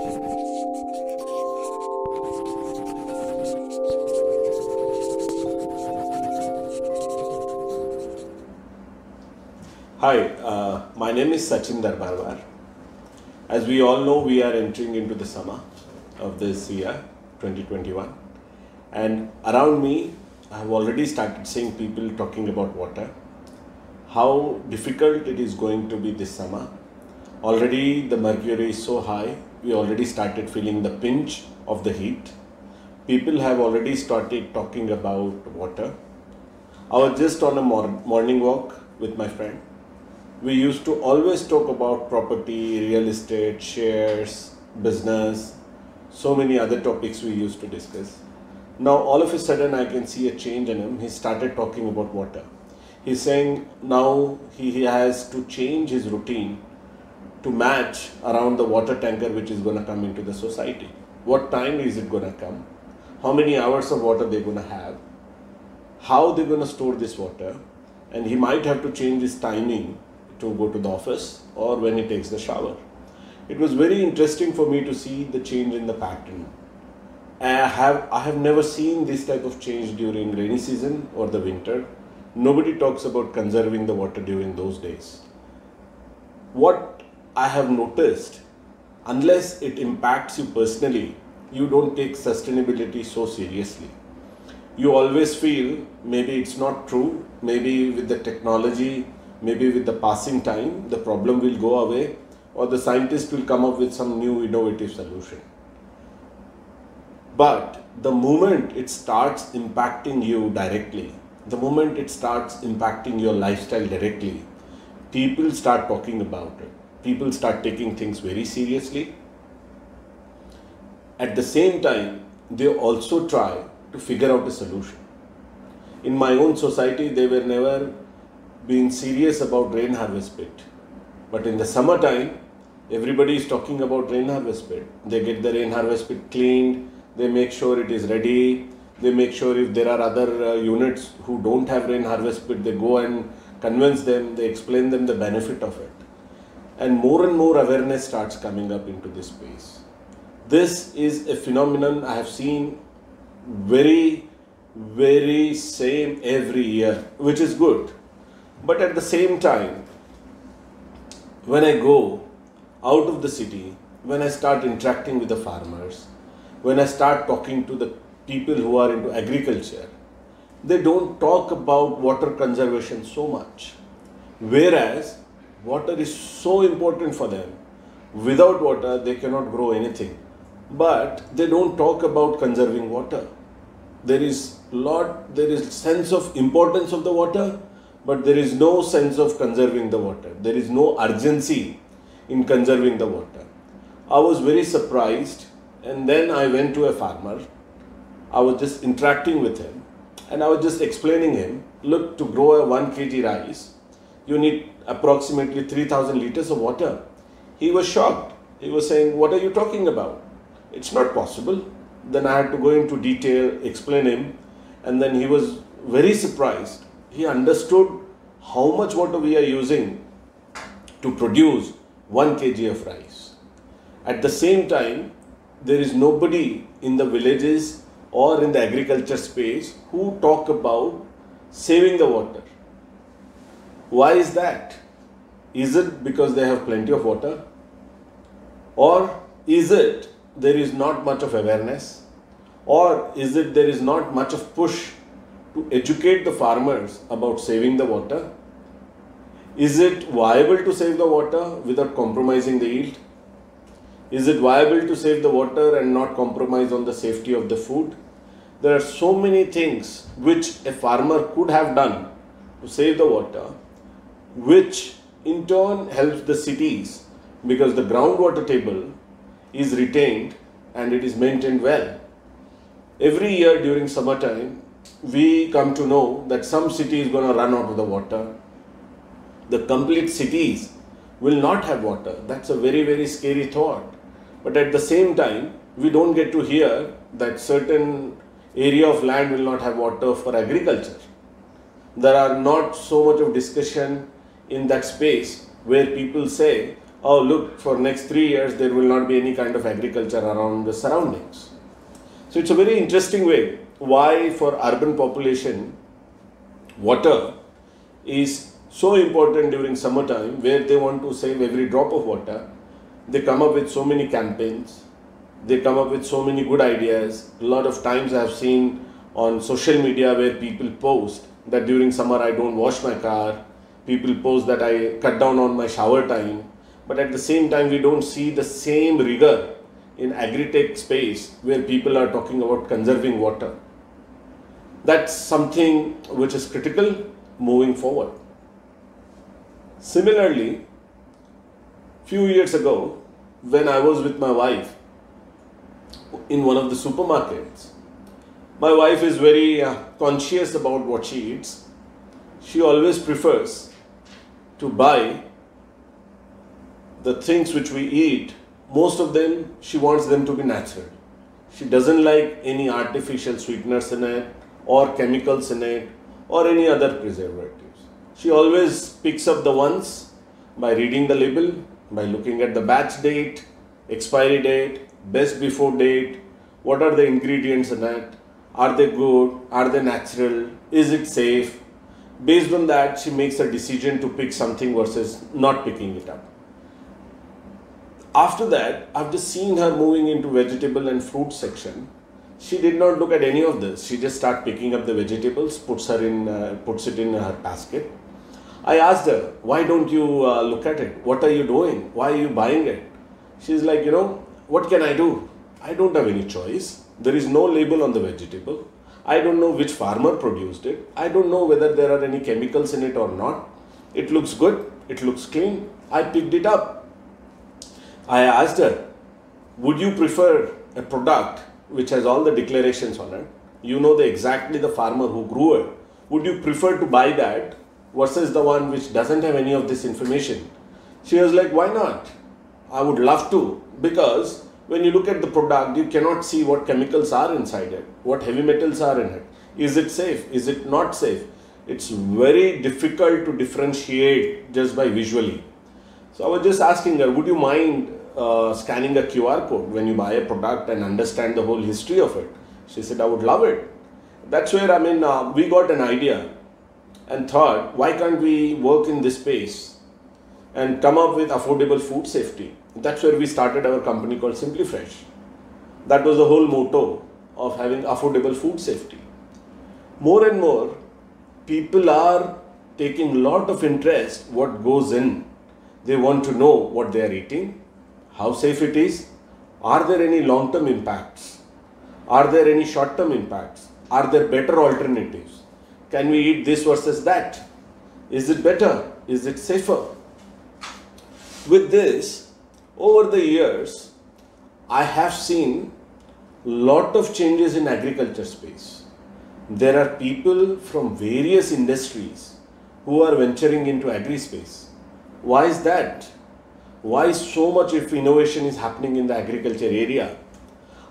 Hi, my name is Sachin Darbarwar. As we all know, we are entering into the summer of this year, 2021. And around me, I have already started seeing people talking about water, how difficult it is going to be this summer. Already the mercury is so high, we already started feeling the pinch of the heat. People have already started talking about water. I was just on a morning walk with my friend. We used to always talk about property, real estate, shares, business, so many other topics we used to discuss. Now all of a sudden I can see a change in him. He started talking about water. He's saying now he has to change his routine to match around the water tanker which is going to come into the society. What time is it going to come? How many hours of water they're going to have? How they're going to store this water? And he might have to change his timing to go to the office or when he takes the shower. It was very interesting for me to see the change in the pattern. I have never seen this type of change during rainy season or the winter. Nobody talks about conserving the water during those days. What I have noticed, unless it impacts you personally, you don't take sustainability so seriously. You always feel maybe it's not true, maybe with the technology, maybe with the passing time, the problem will go away or the scientist will come up with some new innovative solution. But the moment it starts impacting you directly, the moment it starts impacting your lifestyle directly, people start talking about it. People start taking things very seriously. At the same time, they also try to figure out a solution. In my own society, they were never being serious about rain harvest pit. But in the summertime, everybody is talking about rain harvest pit. They get the rain harvest pit cleaned, they make sure it is ready, they make sure if there are other units who don't have rain harvest pit, they go and convince them, they explain them the benefit of it. And more awareness starts coming up into this space. This is a phenomenon I have seen very same every year, which is good. But at the same time, when I go out of the city, when I start interacting with the farmers, when I start talking to the people who are into agriculture, they don't talk about water conservation so much. Whereas water is so important for them. Without water, they cannot grow anything. But they don't talk about conserving water. There is sense of importance of the water, but there is no sense of conserving the water. There is no urgency in conserving the water. I was very surprised, and then I went to a farmer. I was just interacting with him and I was just explaining him, look, to grow a 1 kg rice, you need approximately 3000 liters of water. He was shocked. He was saying, what are you talking about? It's not possible. Then I had to go into detail, explain him, and then he was very surprised. He understood how much water we are using to produce 1 kg of rice. At the same time, there is nobody in the villages or in the agriculture space who talk about saving the water. Why is that? Is it because they have plenty of water? Or is it there is not much of awareness? Or is it there is not much of push to educate the farmers about saving the water? Is it viable to save the water without compromising the yield? Is it viable to save the water and not compromise on the safety of the food? There are so many things which a farmer could have done to save the water, which in turn helps the cities because the groundwater table is retained and it is maintained well. Every year during summertime, we come to know that some city is going to run out of the water. The complete cities will not have water. That's a very scary thought. But at the same time, we don't get to hear that certain area of land will not have water for agriculture. There are not so much of discussion in that space where people say oh look, for next 3 years there will not be any kind of agriculture around the surroundings. So it's a very interesting way why for urban population water is so important during summertime, where they want to save every drop of water. They come up with so many campaigns, they come up with so many good ideas. A lot of times I have seen on social media where people post that during summer I don't wash my car, people post that I cut down on my shower time, but at the same time we don't see the same rigor in agri-tech space where people are talking about conserving water. That's something which is critical moving forward. Similarly, few years ago, when I was with my wife in one of the supermarkets, my wife is very conscious about what she eats. She always prefers to buy the things which we eat. Most of them, she wants them to be natural. She doesn't like any artificial sweeteners in it, or chemicals in it, or any other preservatives. She always picks up the ones by reading the label, by looking at the batch date, expiry date, best before date, what are the ingredients in it, are they good, are they natural, is it safe. Based on that, she makes a decision to pick something versus not picking it up. After that, after seeing her moving into vegetable and fruit section, she did not look at any of this. She just started picking up the vegetables, puts it in her basket. I asked her, why don't you look at it? What are you doing? Why are you buying it? She's like, what can I do? I don't have any choice. There is no label on the vegetable. I don't know which farmer produced it. I don't know whether there are any chemicals in it or not. It looks good. It looks clean. I picked it up. I asked her, would you prefer a product which has all the declarations on it? You know exactly the farmer who grew it. Would you prefer to buy that versus the one which doesn't have any of this information? She was like, why not? I would love to, because when you look at the product, you cannot see what chemicals are inside it, what heavy metals are in it. Is it safe? Is it not safe? It's very difficult to differentiate just by visually. So I was just asking her, would you mind scanning a QR code when you buy a product and understand the whole history of it? She said, I would love it. That's where, we got an idea and thought, why can't we work in this space and come up with affordable food safety? That's where we started our company called SimplyFresh. That was the whole motto of having affordable food safety. More and more, people are taking a lot of interest what goes in. They want to know what they are eating, how safe it is, are there any long-term impacts, are there any short-term impacts, are there better alternatives, can we eat this versus that, is it better, is it safer? With this, over the years, I have seen lot of changes in agriculture space. There are people from various industries who are venturing into agri space. Why is that? Why so much of innovation is happening in the agriculture area?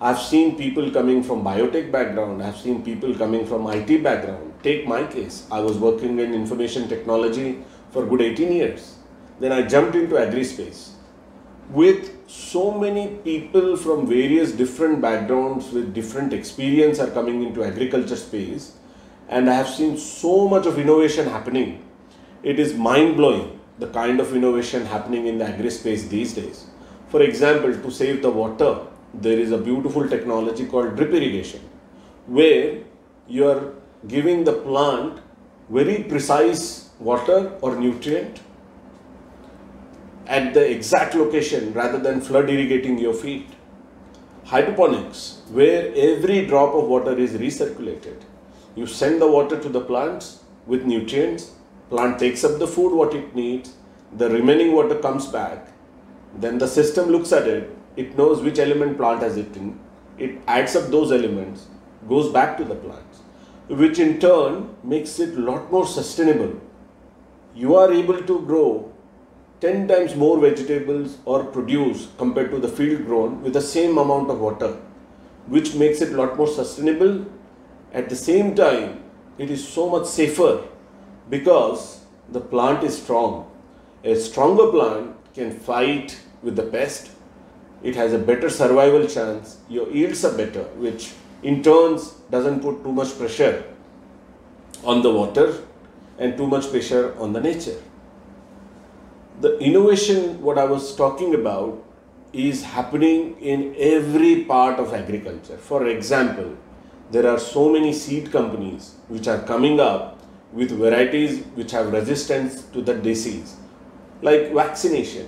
I've seen people coming from biotech background. I've seen people coming from IT background. Take my case. I was working in information technology for good 18 years. Then I jumped into agri space. With so many people from various different backgrounds with different experience are coming into agriculture space, and I have seen so much of innovation happening. It is mind-blowing, the kind of innovation happening in the agri space these days. For example, to save the water, there is a beautiful technology called drip irrigation, where you are giving the plant very precise water or nutrient at the exact location rather than flood irrigating your field. Hydroponics, where every drop of water is recirculated. You send the water to the plants with nutrients, plant takes up the food what it needs, the remaining water comes back, then the system looks at it, it knows which element plant has eaten, it adds up those elements, goes back to the plants, which in turn makes it a lot more sustainable. You are able to grow 10 times more vegetables or produce compared to the field grown with the same amount of water, which makes it a lot more sustainable. At the same time, it is so much safer because the plant is strong. A stronger plant can fight with the pest. It has a better survival chance. Your yields are better, which in turns doesn't put too much pressure on the water and too much pressure on the nature. The innovation, what I was talking about, is happening in every part of agriculture. For example, there are so many seed companies which are coming up with varieties which have resistance to the disease, like vaccination.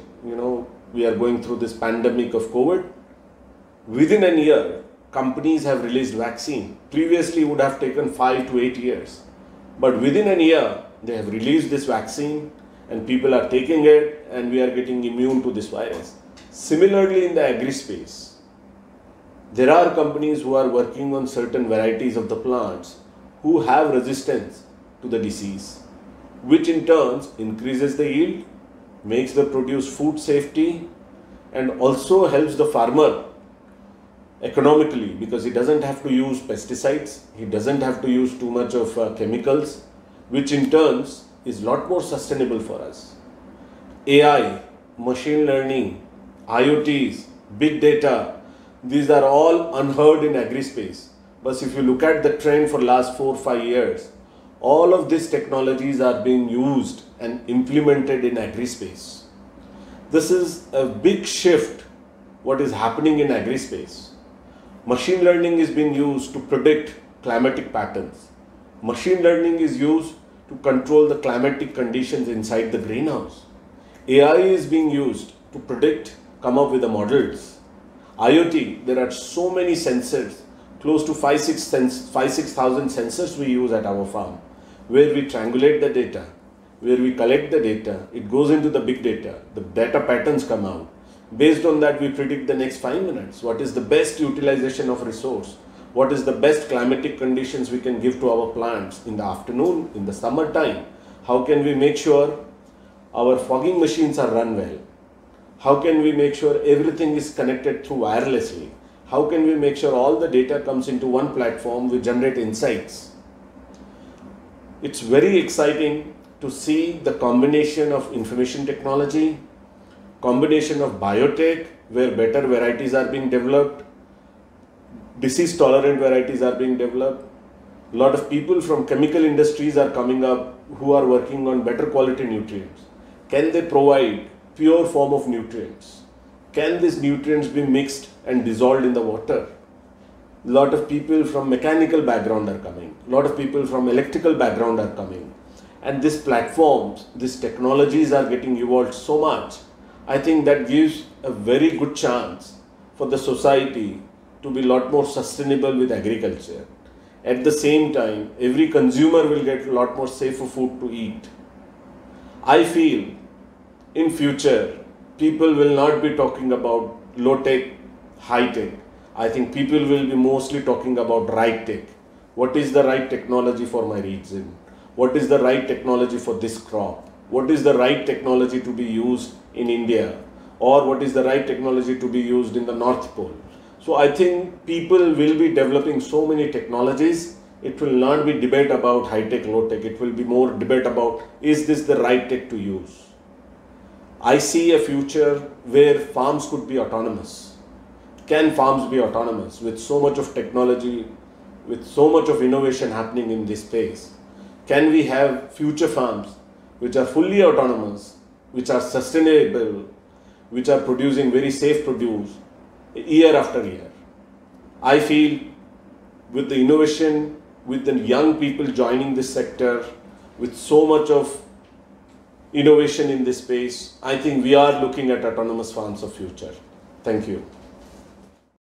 We are going through this pandemic of COVID. Within a year, companies have released vaccine. Previously, it would have taken 5 to 8 years. But within a year, they have released this vaccine and people are taking it and we are getting immune to this virus. Similarly, in the agri space, there are companies who are working on certain varieties of the plants who have resistance to the disease, which in turn increases the yield, makes the produce food safety, and also helps the farmer economically because he doesn't have to use pesticides, he doesn't have to use too much of chemicals, which in turn is a lot more sustainable for us. AI, machine learning, IoTs, big data, these are all unheard in agri space. But if you look at the trend for last 4 or 5 years, all of these technologies are being used and implemented in agri space. This is a big shift what is happening in agri space. Machine learning is being used to predict climatic patterns. Machine learning is used to control the climatic conditions inside the greenhouse. AI is being used to predict, come up with the models. IoT, there are so many sensors, close to 5,000-6,000 sensors we use at our farm, where we triangulate the data, where we collect the data, it goes into the big data, the data patterns come out. Based on that, we predict the next 5 minutes. What is the best utilization of resource? What is the best climatic conditions we can give to our plants in the afternoon, in the summer time? How can we make sure our fogging machines are run well? How can we make sure everything is connected through wirelessly? How can we make sure all the data comes into one platform, we generate insights? It's very exciting to see the combination of information technology, combination of biotech, where better varieties are being developed, disease tolerant varieties are being developed. A lot of people from chemical industries are coming up who are working on better quality nutrients. Can they provide pure form of nutrients? Can these nutrients be mixed and dissolved in the water? A lot of people from mechanical background are coming. A lot of people from electrical background are coming. And these platforms, these technologies are getting evolved so much. I think that gives a very good chance for the society to be a lot more sustainable with agriculture. At the same time, every consumer will get a lot more safer food to eat. I feel in future, people will not be talking about low-tech, high-tech. I think people will be mostly talking about right-tech. What is the right technology for my region? What is the right technology for this crop? What is the right technology to be used in India? Or what is the right technology to be used in the North Pole? So I think people will be developing so many technologies. It will not be debate about high-tech, low-tech. It will be more debate about, is this the right tech to use? I see a future where farms could be autonomous. Can farms be autonomous with so much of technology, with so much of innovation happening in this space? Can we have future farms which are fully autonomous, which are sustainable, which are producing very safe produce year after year? I feel with the innovation, with the young people joining this sector, with so much of innovation in this space, I think we are looking at autonomous farms of future. Thank you.